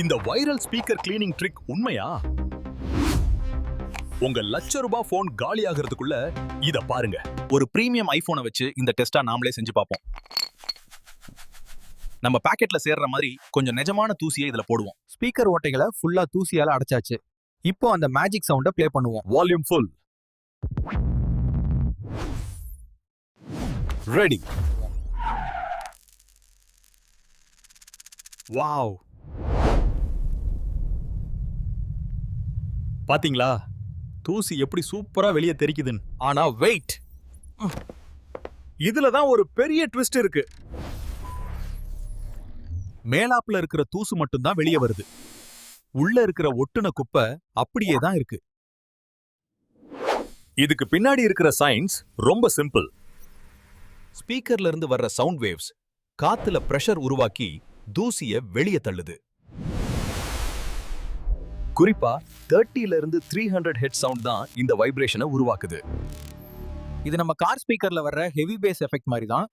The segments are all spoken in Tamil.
இந்த வைரல் ஸ்பீக்கர் கிளீனிங் ட்ரிக் உண்மையா? உங்க ₹1,00,000 போன் காலி ஆகிறதுக்குள்ள இத பாருங்க. ஒரு பிரீமியம் ஐபோனை வச்சு இந்த டெஸ்டா நாமளே செஞ்சு பார்ப்போம். நம்ம பாக்கெட்ல சேர்ற மாதிரி கொஞ்சம் நிஜமான தூசியை இதுல போடுவோம். ஸ்பீக்கர் ஓட்டைகளை ஃபுல்லா தூசியால அடைச்சாச்சு. இப்போ அந்த மேஜிக் சவுண்ட ப்ளே பண்ணுவோம். Volume full. ரெடி. வாவ், பாத்தீங்களா தூசி எப்படி சூப்பரா வெளியே தெரிக்குதுன்னு. ஆனா வெயிட், இதுல தான் ஒரு பெரிய ட்விஸ்ட் இருக்கு. மேலாப்புல இருக்கிற தூசு மட்டும் தான் வெளியே வருது. உள்ள இருக்கிற ஒட்டுன குப்பை அப்படியே தான் இருக்கு. இதுக்கு பின்னாடி இருக்கிற சயின்ஸ் ரொம்ப சிம்பிள். ஸ்பீக்கர்ல இருந்து வர்ற சவுண்ட் வேவ்ஸ் காத்துல பிரஷர் உருவாக்கி தூசிய வெளியே தள்ளுது. குறிப்பா 30ல இருந்து 300 ஹெட் சவுண்ட் தான் இந்த வைப்ரேஷனை உருவாக்குது. இது நம்ம கார் ஸ்பீக்கர்ல வர்ற ஹெவி பேஸ் எஃபெக்ட் மாதிரி தான்.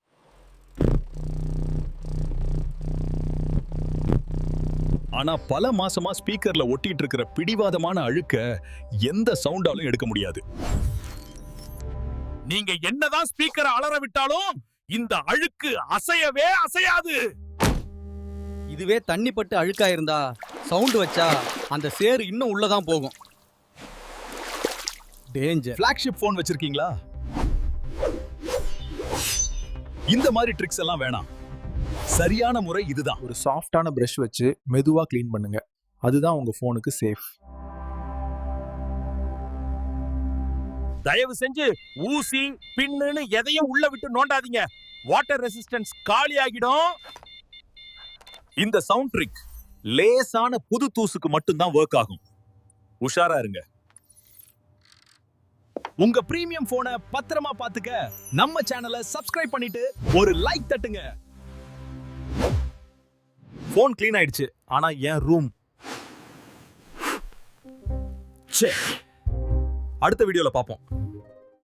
ஆனா பல மாசமா ஸ்பீக்கர்ல ஒட்டிட்டு இருக்கிற பிடிவாதமான அழுக்க எந்த சவுண்டாலும் எடுக்க முடியாது. நீங்க என்னதான் ஸ்பீக்கரை அலற விட்டாலும் இந்த அழுக்கு அசையவே அசையாது. இதுவே தண்ணி பட்டு அழுக்கா இருந்தா சவுண்ட் வச்சா அந்த சேறு இன்னும் உள்ளதான் போகும். டேஞ்சர். ஃபிளாக்ஷிப் போன் வச்சிருக்கீங்களா? இந்த மாதிரி ட்ரிக்ஸ் எல்லாம் வேணாம். சரியான முறை இதுதான். ஒரு சாஃப்டான பிரஷ் வச்சு மெதுவா க்ளீன் பண்ணுங்க. அதுதான் உங்க போனுக்கு சேஃப். தயவு செஞ்சு ஊசி பின்னுன்னு எதையும் உள்ள விட்டு நோண்டாதீங்க. வாட்டர் ரெசிஸ்டன்ஸ் காலி ஆகிடும். இந்த சவுண்ட் ட்ரிக் லேசான புது தூசுக்கு மட்டும்தான் ஒர்க் ஆகும். உஷாரா இருங்க. உங்க பிரீமியம் போனை பத்திரமா பாத்துக்க நம்ம சேனலை சப்ஸ்கிரைப் பண்ணிட்டு ஒரு லைக் தட்டுங்க. போன் க்ளீன் ஆயிடுச்சு. ஆனா என் ரூம் அடுத்த வீடியோல பாப்போம்.